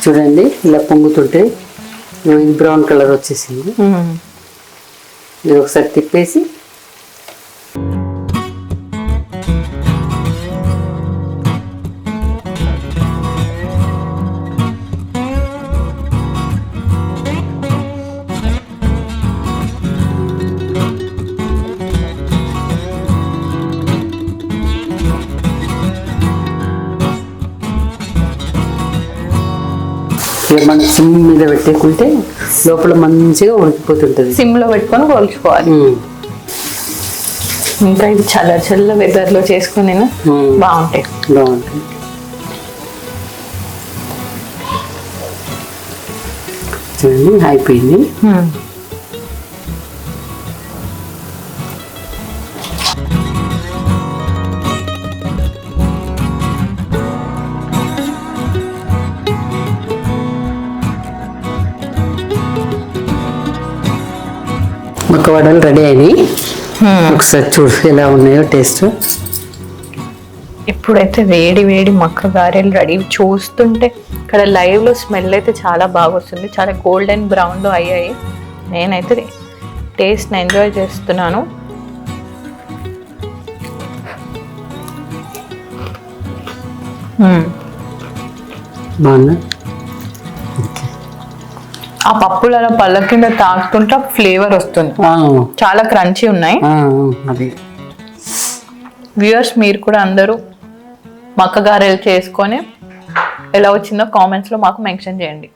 చూడండి ఇలా పొంగుతుంటే ఇది బ్రౌన్ కలర్ వచ్చేసింది. ఇది ఒకసారి తిప్పేసి మనం సిమ్ మీద పెట్టుకుంటే లోపల మంచిగా ఉడికిపోతుంటది. సిమ్ లో పెట్టుకొని కోల్చుకోవాలి. ఇంకా ఇది చల్ల చల్ల వెదర్ లో చేసుకుని బాగుంటాయి. చూడండి అయిపోయింది. మక్క వడలు రెడీ అయినాయి. ఒకసారి చూడు ఎలా ఉన్నాయో టేస్ట్. ఇప్పుడైతే వేడి వేడి మక్క గారెలు రెడీ. చూస్తుంటే ఇక్కడ లైవ్ లో స్మెల్ అయితే చాలా బాగా వస్తుంది. చాలా గోల్డెన్ బ్రౌన్ లో అయ్యాయి. నేనైతే టేస్ట్ ఎంజాయ్ చేస్తున్నాను. బాగుందా? ఆ పప్పుల పళ్ళ కింద తాకుతుంటే ఫ్లేవర్ వస్తుంది. చాలా క్రంచీ ఉన్నాయి. వ్యూయర్స్ మీరు కూడా అందరూ మక్క గారెలు చేసుకొని ఎలా వచ్చిందో కామెంట్స్ లో మాకు మెన్షన్ చేయండి.